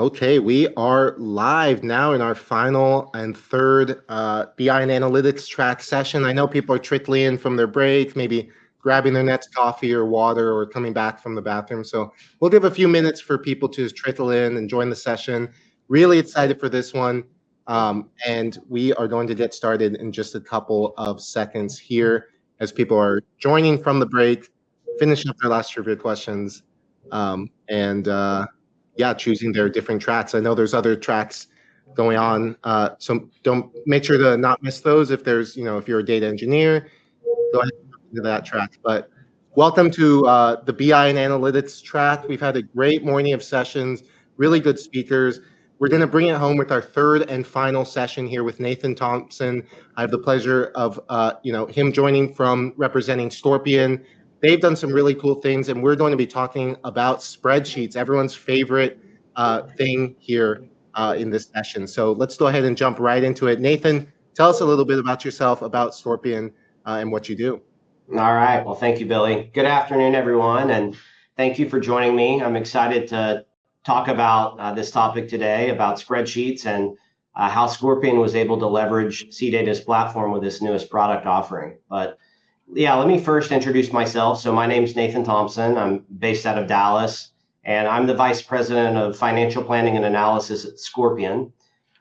Okay, we are live now in our final and third BI and analytics track session. I know people are trickling in from their break, maybe grabbing their next coffee or water or coming back from the bathroom. So we'll give a few minutes for people to trickle in and join the session. Really excited for this one. And we are going to get started in just a couple of seconds here as people are joining from the break, finishing up their last trivia questions. Yeah, choosing their different tracks. I know there's other tracks going on, so don't make sure to not miss those. If there's, if you're a data engineer, go ahead and jump into that track. But welcome to the BI and analytics track. We've had a great morning of sessions, really good speakers. We're going to bring it home with our third and final session here with Nathan Thompson. I have the pleasure of, him joining from representing Scorpion. They've done some really cool things, and we're going to be talking about spreadsheets, everyone's favorite thing here in this session. So let's go ahead and jump right into it. Nathan, tell us a little bit about yourself, about Scorpion, and what you do. All right. Well, thank you, Billy. Good afternoon, everyone, and thank you for joining me. I'm excited to talk about this topic today, about spreadsheets and how Scorpion was able to leverage CData's platform with this newest product offering. But yeah, let me first introduce myself. So my name is Nathan Thompson. I'm based out of Dallas, and I'm the Vice President of Financial Planning and Analysis at Scorpion.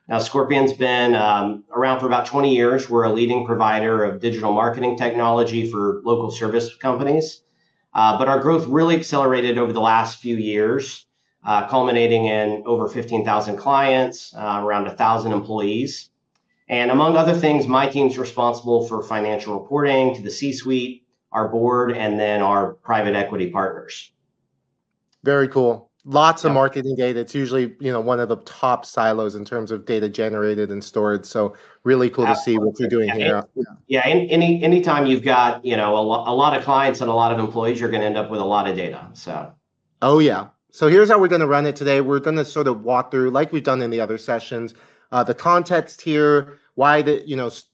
Now, Scorpion's been around for about 20 years. We're a leading provider of digital marketing technology for local service companies. But our growth really accelerated over the last few years, culminating in over 15,000 clients, around 1,000 employees. And among other things, my team's responsible for financial reporting to the C-suite, our board, and then our private equity partners. Very cool. Lots of marketing data. It's usually, one of the top silos in terms of data generated and stored. So really cool to see what you're doing here. Yeah. Anytime you've got, a lot of clients and a lot of employees, you're going to end up with a lot of data. So. Oh yeah. So here's how we're going to run it today. We're going to sort of walk through, like we've done in the other sessions, the context here, why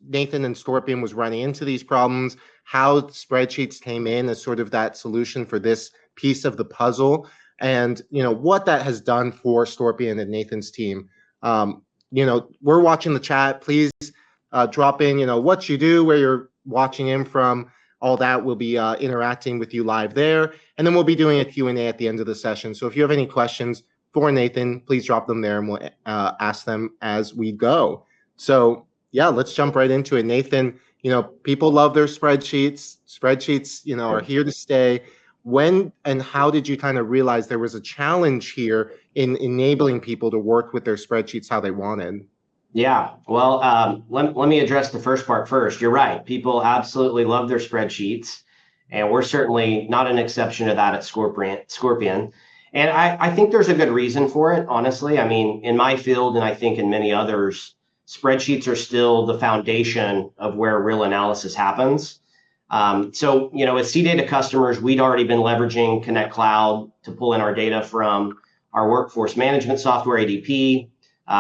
Nathan and Scorpion was running into these problems, how spreadsheets came in as sort of that solution for this piece of the puzzle, and what that has done for Scorpion and Nathan's team. We're watching the chat. Please drop in, what you do, where you're watching in from. All that will be interacting with you live there, and then we'll be doing a Q&A at the end of the session. So if you have any questions for Nathan, please drop them there, and we'll ask them as we go. So yeah, let's jump right into it. Nathan, people love their spreadsheets. Spreadsheets, are here to stay. When and how did you kind of realize there was a challenge here in enabling people to work with their spreadsheets how they wanted? Yeah, well, let me address the first part first. You're right. People absolutely love their spreadsheets, and we're certainly not an exception to that at Scorpion. And I think there's a good reason for it, honestly. I mean, in my field, and I think in many others, spreadsheets are still the foundation of where real analysis happens. So, as CData customers, we'd already been leveraging Connect Cloud to pull in our data from our workforce management software, ADP.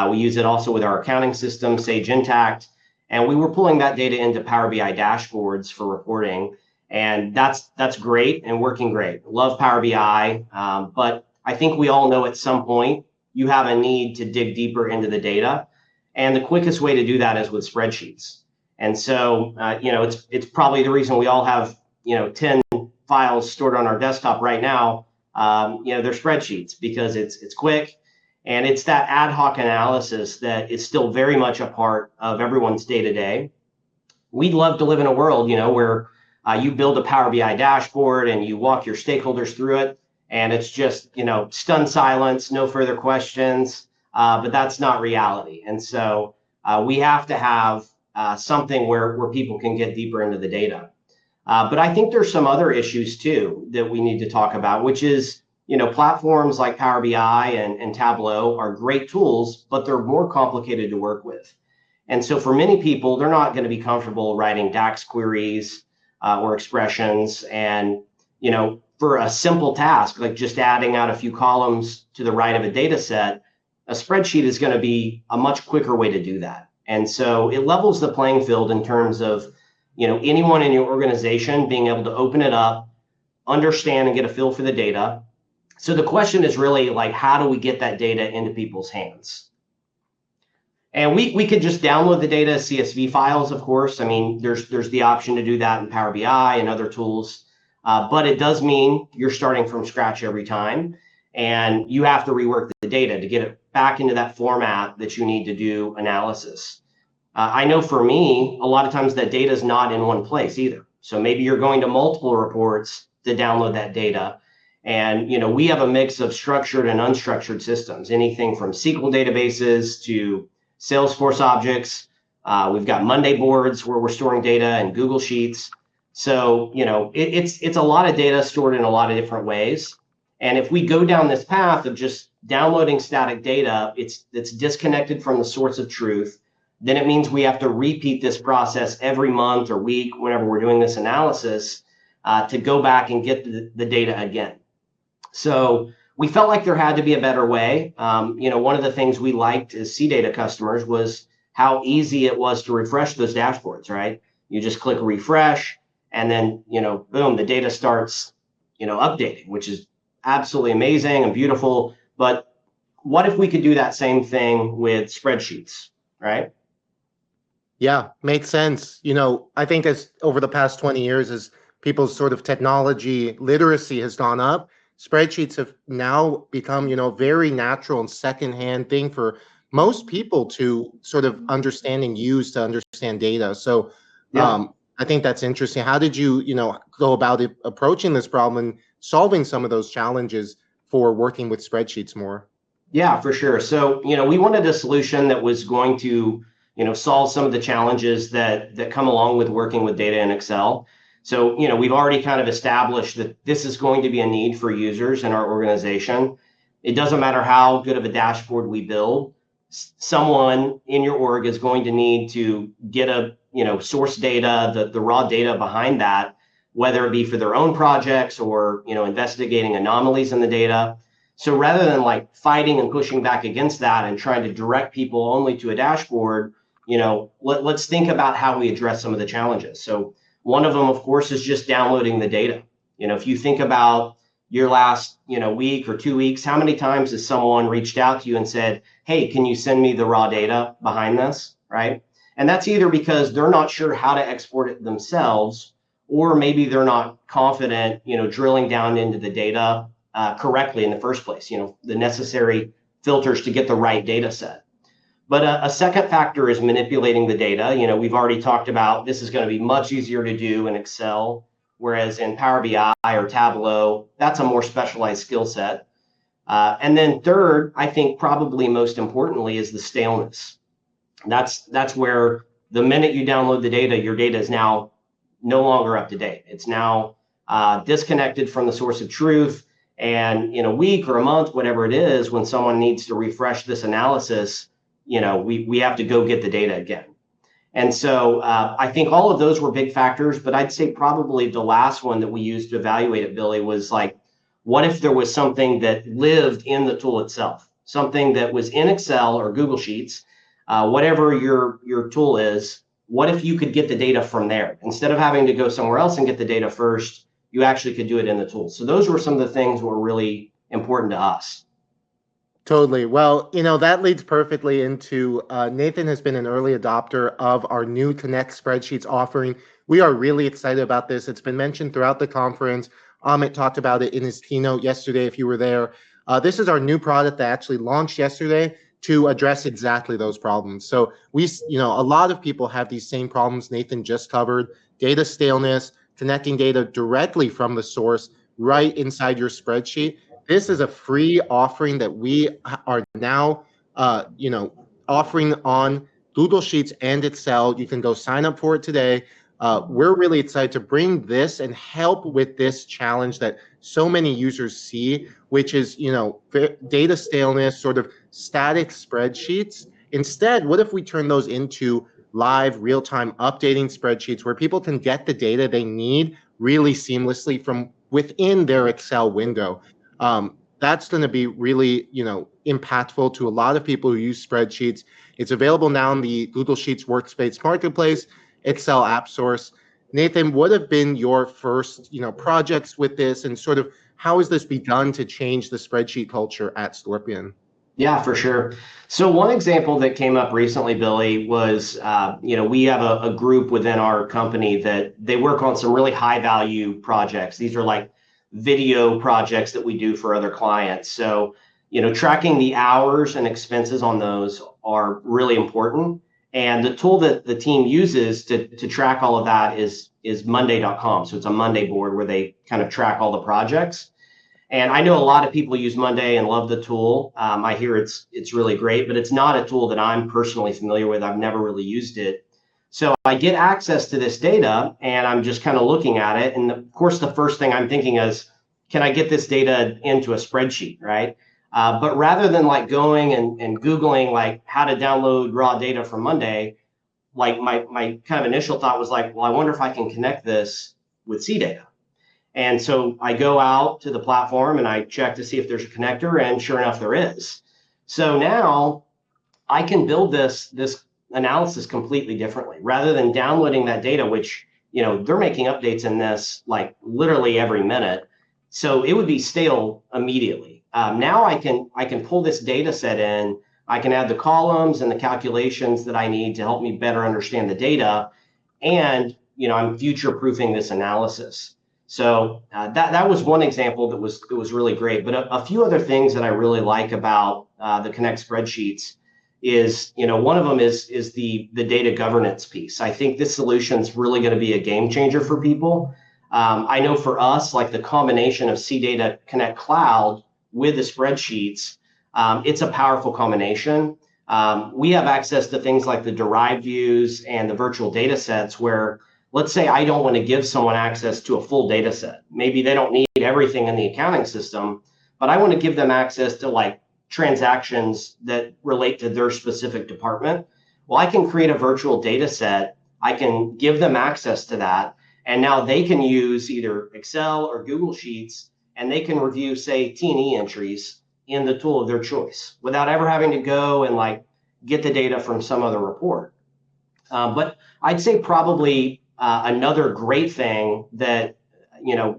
We use it also with our accounting system, Sage Intacct, and we were pulling that data into Power BI dashboards for reporting. And that's great and working great. Love Power BI, but I think we all know at some point you have a need to dig deeper into the data. And the quickest way to do that is with spreadsheets. And so, it's probably the reason we all have, 10 files stored on our desktop right now. They're spreadsheets because it's quick, and it's that ad hoc analysis that is still very much a part of everyone's day-to-day. We'd love to live in a world, where you build a Power BI dashboard and you walk your stakeholders through it, and it's just, stunned silence, no further questions. But that's not reality. And so we have to have something where people can get deeper into the data. But I think there's some other issues too that we need to talk about, which is, platforms like Power BI and Tableau are great tools, but they're more complicated to work with. And so for many people, they're not going to be comfortable writing DAX queries or expressions. And, for a simple task, like just adding out a few columns to the right of a data set, a spreadsheet is going to be a much quicker way to do that. And so it levels the playing field in terms of, anyone in your organization being able to open it up, understand and get a feel for the data, So the question is really like, how do we get that data into people's hands? And we could just download the data as CSV files, of course. I mean, there's the option to do that in Power BI and other tools, but it does mean you're starting from scratch every time, and you have to rework the data to get it back into that format that you need to do analysis. I know for me, a lot of times that data is not in one place either. So maybe you're going to multiple reports to download that data. And we have a mix of structured and unstructured systems, anything from SQL databases to Salesforce objects. We've got Monday boards where we're storing data and Google Sheets. So, it's a lot of data stored in a lot of different ways. And if we go down this path of just downloading static data, it's disconnected from the source of truth. Then it means we have to repeat this process every month or week, whenever we're doing this analysis, to go back and get the data again. So we felt like there had to be a better way. One of the things we liked as CData customers was how easy it was to refresh those dashboards, right? You just click refresh, and then, boom, the data starts, updating, which is absolutely amazing and beautiful. But what if we could do that same thing with spreadsheets, right? Yeah, makes sense. I think as over the past 20 years, as people's sort of technology literacy has gone up, spreadsheets have now become, very natural and secondhand thing for most people to sort of understand and use to understand data. So Yeah. I think that's interesting. How did you, go about approaching this problem and solving some of those challenges for working with spreadsheets more? Yeah, for sure. So, we wanted a solution that was going to, solve some of the challenges that come along with working with data in Excel. So, we've already kind of established that this is going to be a need for users in our organization. It doesn't matter how good of a dashboard we build, someone in your org is going to need to get a, source data, the raw data behind that, whether it be for their own projects or, investigating anomalies in the data. So rather than like fighting and pushing back against that and trying to direct people only to a dashboard, let's think about how we address some of the challenges. So one of them, of course, is just downloading the data. If you think about your last, week or 2 weeks, how many times has someone reached out to you and said, hey, can you send me the raw data behind this, right? And that's either because they're not sure how to export it themselves, or maybe they're not confident, drilling down into the data correctly in the first place, the necessary filters to get the right data set. But a second factor is manipulating the data. We've already talked about this is going to be much easier to do in Excel, whereas in Power BI or Tableau, that's a more specialized skill set. And then third, I think probably most importantly, is the staleness. That's where the minute you download the data, your data is now no longer up to date. It's now disconnected from the source of truth. And in a week or a month, whatever it is, when someone needs to refresh this analysis, we have to go get the data again. And so I think all of those were big factors, but I'd say probably the last one that we used to evaluate it, Billy, was like, what if there was something that lived in the tool itself, something that was in Excel or Google Sheets, whatever your tool is, what if you could get the data from there? Instead of having to go somewhere else and get the data first, you actually could do it in the tool. So those were some of the things that were really important to us. Totally. Well, that leads perfectly into Nathan has been an early adopter of our new Connect spreadsheets offering. We are really excited about this. It's been mentioned throughout the conference. Amit talked about it in his keynote yesterday, if you were there. This is our new product that actually launched yesterday to address exactly those problems. So a lot of people have these same problems Nathan just covered: data staleness, connecting data directly from the source right inside your spreadsheet. This is a free offering that we are now, offering on Google Sheets and Excel. You can go sign up for it today. We're really excited to bring this and help with this challenge that so many users see, which is, data staleness, sort of static spreadsheets. Instead, what if we turn those into live, real-time updating spreadsheets where people can get the data they need really seamlessly from within their Excel window? That's going to be really, impactful to a lot of people who use spreadsheets. It's available now in the Google Sheets Workspace Marketplace, Excel App Source. Nathan, what have been your first, projects with this, and sort of how has this begun to change the spreadsheet culture at Scorpion? Yeah, for sure. So one example that came up recently, Billy, was we have a group within our company that they work on some really high value projects. These are like video projects that we do for other clients. So tracking the hours and expenses on those are really important. And the tool that the team uses to track all of that is Monday.com. So it's a Monday board where they kind of track all the projects. And I know a lot of people use Monday and love the tool. I hear it's really great, but it's not a tool that I'm personally familiar with. I've never really used it. So I get access to this data and I'm just kind of looking at it. And of course, the first thing I'm thinking is, can I get this data into a spreadsheet, right? But rather than like going and Googling like how to download raw data from Monday, like my kind of initial thought was like, well, I wonder if I can connect this with CData. And so I go out to the platform and I check to see if there's a connector, and sure enough, there is. So now I can build this analysis completely differently. Rather than downloading that data, which they're making updates in this like literally every minute, so it would be stale immediately. Now I can pull this data set in. I can add the columns and the calculations that I need to help me better understand the data, and I'm future proofing this analysis. So that was one example that was really great. But a few other things that I really like about the Connect spreadsheets is, one of them is the data governance piece. I think this solution is really going to be a game changer for people. I know for us, like the combination of CData Connect Cloud with the spreadsheets, it's a powerful combination. We have access to things like the derived views and the virtual data sets where, let's say I don't want to give someone access to a full data set. Maybe they don't need everything in the accounting system, but I want to give them access to like transactions that relate to their specific department. Well, I can create a virtual data set. I can give them access to that. And now they can use either Excel or Google Sheets, and they can review, say, T&E entries in the tool of their choice without ever having to go and like get the data from some other report. But I'd say probably another great thing that,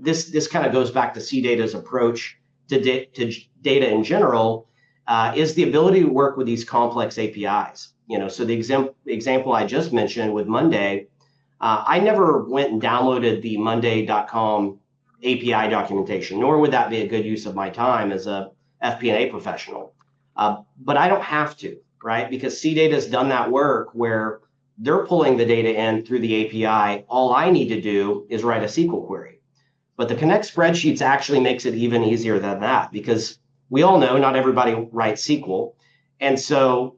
this kind of goes back to CData's approach to data in general, is the ability to work with these complex APIs. So the example I just mentioned with Monday, I never went and downloaded the Monday.com API documentation, nor would that be a good use of my time as a FP&A professional. But I don't have to, right? Because CData has done that work where they're pulling the data in through the API. All I need to do is write a SQL query. But the Connect spreadsheets actually makes it even easier than that, because we all know not everybody writes SQL. And so,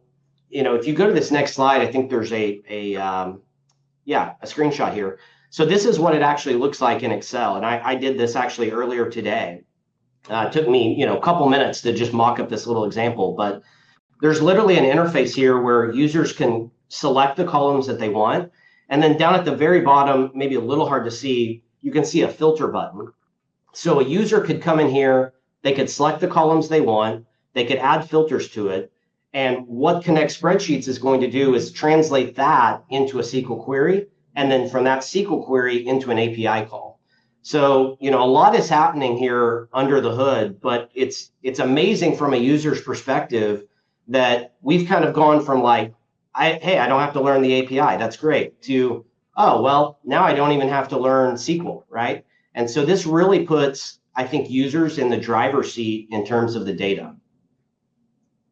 if you go to this next slide, I think there's a screenshot here. So this is what it actually looks like in Excel. And I did this actually earlier today. It took me, a couple minutes to just mock up this little example, but there's literally an interface here where users can select the columns that they want. And then down at the very bottom, maybe a little hard to see, you can see a filter button. So a user could come in here, they could select the columns they want, they could add filters to it. And what Connect Spreadsheets is going to do is translate that into a SQL query, and then from that SQL query into an API call. So, a lot is happening here under the hood, but it's amazing from a user's perspective that we've kind of gone from like, hey, I don't have to learn the API. That's great. To, oh, well, now I don't even have to learn SQL, right? And so this really puts, I think, users in the driver's seat in terms of the data.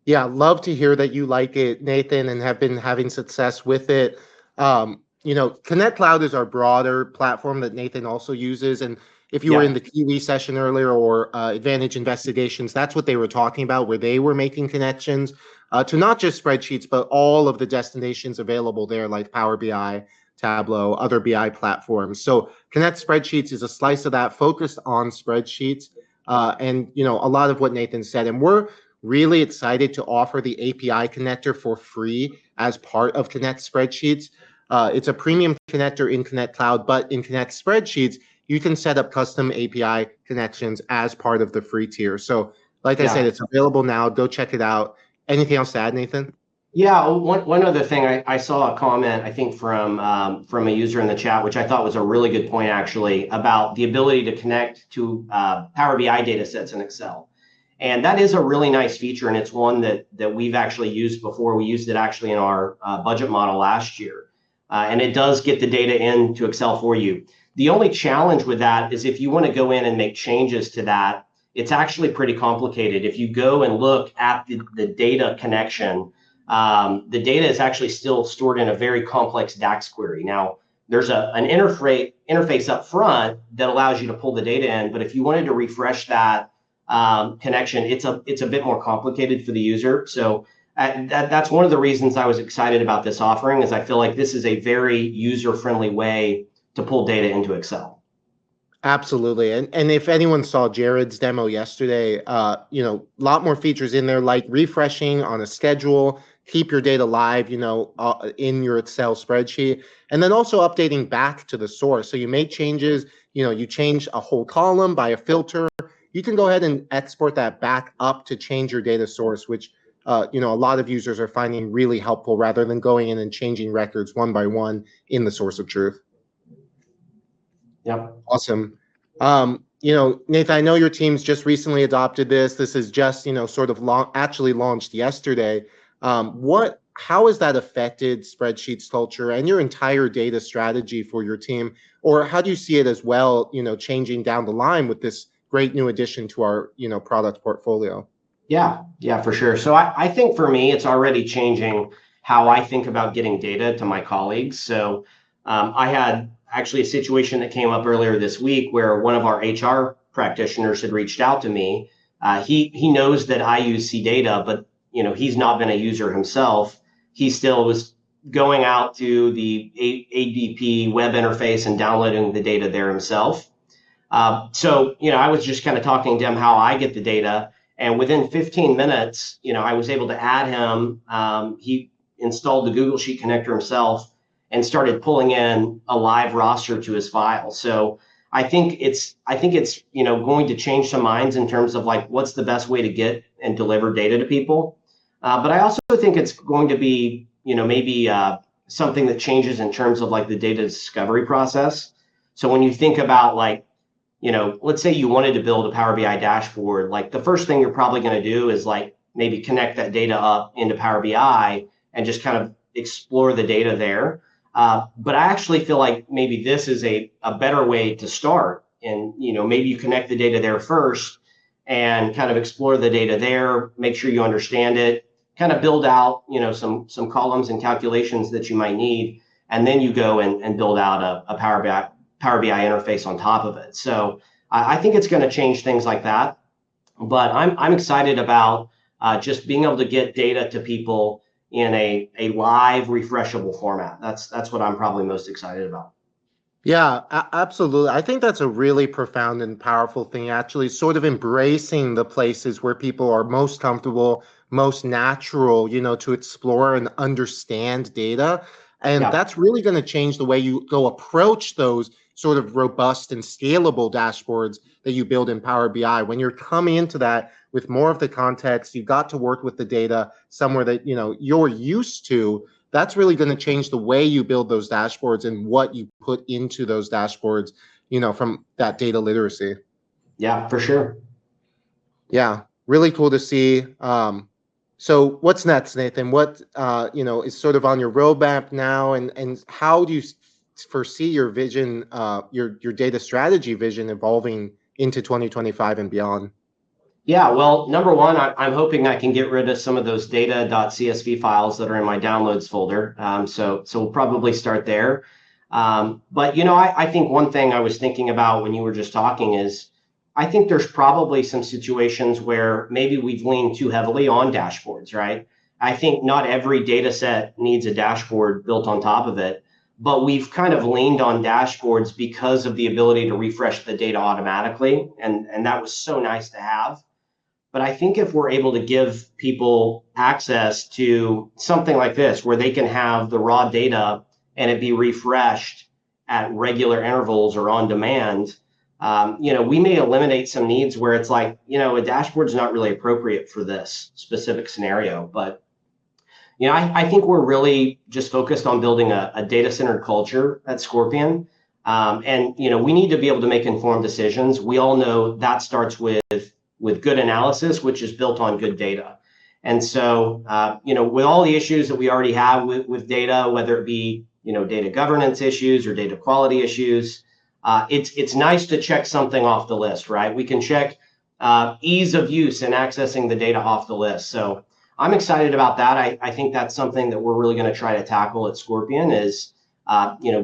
Yeah, love to hear that you like it, Nathan, and have been having success with it. Connect Cloud is our broader platform that Nathan also uses. And if you were in the Kiwi session earlier or Advantage Investigations, that's what they were talking about, where they were making connections to not just spreadsheets, but all of the destinations available there, like Power BI, Tableau, other BI platforms. So Connect Spreadsheets is a slice of that focused on spreadsheets. And a lot of what Nathan said. And we're really excited to offer the API connector for free as part of Connect Spreadsheets. It's a premium connector in Connect Cloud, but in Connect Spreadsheets, you can set up custom API connections as part of the free tier. So like I said, it's available now. Go check it out. Anything else to add, Nathan? Yeah, one other thing, I saw a comment, I think from a user in the chat, which I thought was a really good point actually, about the ability to connect to Power BI data sets in Excel. And that is a really nice feature, and it's one that we've actually used before. We used it actually in our budget model last year. And it does get the data into Excel for you. The only challenge with that is if you want to go in and make changes to that, it's actually pretty complicated. If you go and look at the data connection, the data is actually still stored in a very complex DAX query. Now, there's an interface up front that allows you to pull the data in, but if you wanted to refresh that connection, it's a bit more complicated for the user. So that's one of the reasons I was excited about this offering, is I feel like this is a very user-friendly way to pull data into Excel. Absolutely. And if anyone saw Jared's demo yesterday, a lot more features in there, like refreshing on a schedule, keep your data live, in your Excel spreadsheet, and then also updating back to the source. So you make changes, you change a whole column by a filter. You can go ahead and export that back up to change your data source, which, a lot of users are finding really helpful rather than going in and changing records one by one in the source of truth. Yep. Awesome. Nathan, I know your team's just recently adopted this. This is just, sort of actually launched yesterday. How has that affected Spreadsheet's culture and your entire data strategy for your team? Or how do you see it as well, changing down the line with this great new addition to our, product portfolio? Yeah, for sure. So I think for me, it's already changing how I think about getting data to my colleagues. So I had actually a situation that came up earlier this week where one of our HR practitioners had reached out to me. He knows that I use CData, but he's not been a user himself. He still was going out to the ADP web interface and downloading the data there himself. So I was just kind of talking to him how I get the data. And within 15 minutes, I was able to add him. He installed the Google Sheet connector himself and started pulling in a live roster to his file. So I think it's going to change some minds in terms of like what's the best way to get and deliver data to people. But I also think it's going to be maybe something that changes in terms of like the data discovery process. So when you think about like, let's say you wanted to build a Power BI dashboard, like the first thing you're probably going to do is like maybe connect that data up into Power BI and just kind of explore the data there. But I actually feel like maybe this is a better way to start. And, maybe you connect the data there first and kind of explore the data there, make sure you understand it, kind of build out, some columns and calculations that you might need. And then you go and build out a Power BI interface on top of it. So I think it's going to change things like that. But I'm excited about just being able to get data to people in a live, refreshable format. That's what I'm probably most excited about. Yeah, absolutely. I think that's a really profound and powerful thing, actually, sort of embracing the places where people are most comfortable, most natural, to explore and understand data. And Yeah. that's really going to change the way you go approach those sort of robust and scalable dashboards that you build in Power BI. When you're coming into that with more of the context, you got to work with the data somewhere that, you're used to. That's really going to change the way you build those dashboards and what you put into those dashboards, from that data literacy. Yeah, for sure. Yeah, really cool to see. So what's next, Nathan? What is sort of on your roadmap now, and how do you foresee your vision, your data strategy vision evolving into 2025 and beyond? Yeah, well, number one, I'm hoping I can get rid of some of those data.csv files that are in my downloads folder. So we'll probably start there. But I think one thing I was thinking about when you were just talking is I think there's probably some situations where maybe we've leaned too heavily on dashboards, right? I think not every data set needs a dashboard built on top of it, but we've kind of leaned on dashboards because of the ability to refresh the data automatically. And that was so nice to have. But I think if we're able to give people access to something like this, where they can have the raw data and it be refreshed at regular intervals or on demand, we may eliminate some needs where it's like, a dashboard's not really appropriate for this specific scenario. But I think we're really just focused on building a data-centered culture at Scorpion. And we need to be able to make informed decisions. We all know that starts with good analysis, which is built on good data. And so, with all the issues that we already have with data, whether it be data governance issues or data quality issues, it's nice to check something off the list, right? We can check ease of use and accessing the data off the list. So I'm excited about that. I think that's something that we're really going to try to tackle at Scorpion is,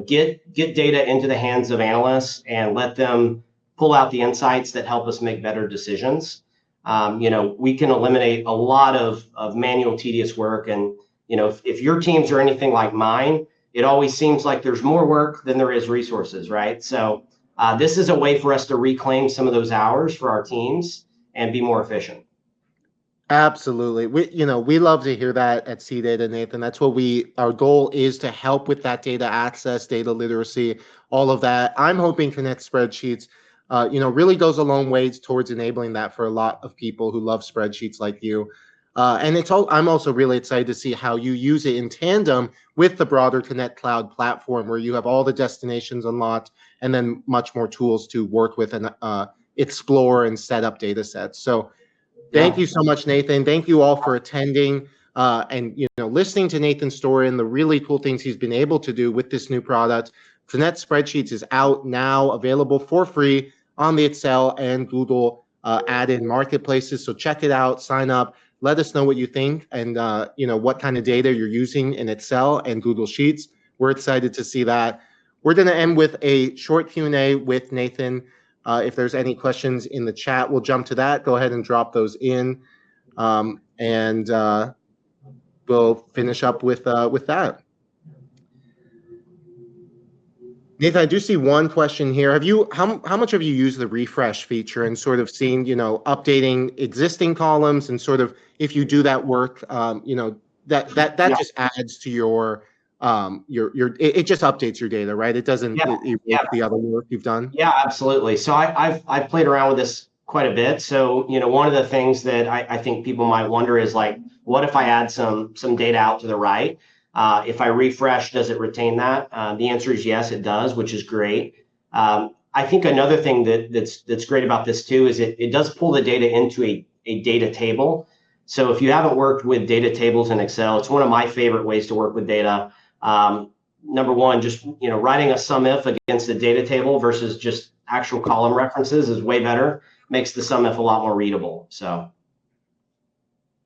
get data into the hands of analysts and let them pull out the insights that help us make better decisions. We can eliminate a lot of manual tedious work. And, if your teams are anything like mine, it always seems like there's more work than there is resources, right? So this is a way for us to reclaim some of those hours for our teams and be more efficient. Absolutely. We love to hear that at CData, Nathan. That's what our goal is, to help with that data access, data literacy, all of that. I'm hoping Connect Spreadsheets, really goes a long ways towards enabling that for a lot of people who love spreadsheets like you. And I'm also really excited to see how you use it in tandem with the broader Connect Cloud platform, where you have all the destinations unlocked and then much more tools to work with and explore and set up data sets. So thank you so much, Nathan. Thank you all for attending and listening to Nathan's story and the really cool things he's been able to do with this new product. Connect Spreadsheets is out now, available for free on the Excel and Google add-in marketplaces. So check it out, sign up, let us know what you think, and what kind of data you're using in Excel and Google Sheets. We're excited to see that. We're going to end with a short Q&A with Nathan. If there's any questions in the chat, we'll jump to that. Go ahead and drop those in, and we'll finish up with that. Nathan, I do see one question here. How much have you used the refresh feature and sort of seen, updating existing columns, and sort of if you do that work, that just adds to your it just updates your data, right? It doesn't erase the other work you've done. Yeah, absolutely. So I've played around with this quite a bit. So one of the things that I think people might wonder is, like, what if I add some data out to the right? If I refresh, does it retain that? The answer is yes, it does, which is great. I think another thing that's great about this too is it does pull the data into a data table. So if you haven't worked with data tables in Excel, it's one of my favorite ways to work with data. Number one, just writing a sum if against the data table versus just actual column references is way better. Makes the sum if a lot more readable. So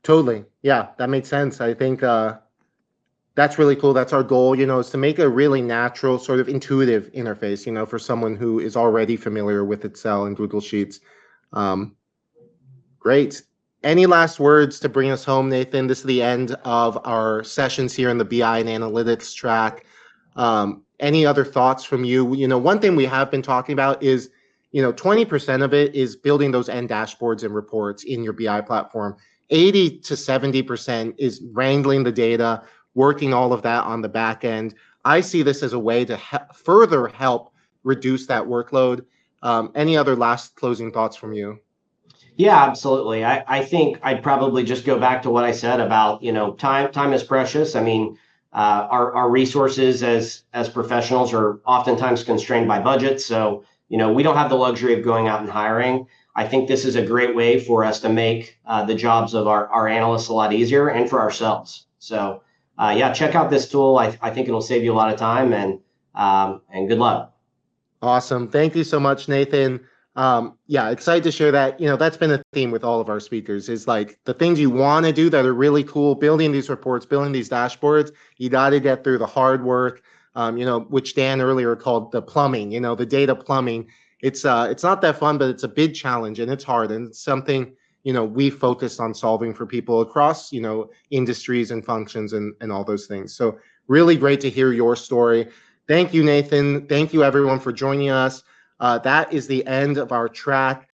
totally, yeah, that makes sense. I think that's really cool. That's our goal, is to make a really natural, sort of intuitive interface, for someone who is already familiar with Excel and Google Sheets. Great. Any last words to bring us home, Nathan? This is the end of our sessions here in the BI and analytics track. Any other thoughts from you? One thing we have been talking about is, 20% of it is building those end dashboards and reports in your BI platform. 80 to 70% is wrangling the data, working all of that on the back end. I see this as a way to further help reduce that workload. Any other last closing thoughts from you? Yeah, absolutely. I think I'd probably just go back to what I said about, time is precious. I mean, our resources as professionals are oftentimes constrained by budgets. So, we don't have the luxury of going out and hiring. I think this is a great way for us to make the jobs of our analysts a lot easier, and for ourselves. So, check out this tool. I think it'll save you a lot of time, and good luck. Awesome. Thank you so much, Nathan. Excited to share that. That's been a theme with all of our speakers, is like the things you want to do that are really cool, building these reports, building these dashboards, you got to get through the hard work, which Dan earlier called the plumbing, the data plumbing. It's not that fun, but it's a big challenge, and it's hard, and it's something, we focused on solving for people across, industries and functions and all those things. So really great to hear your story. Thank you, Nathan. Thank you, everyone, for joining us. That is the end of our track.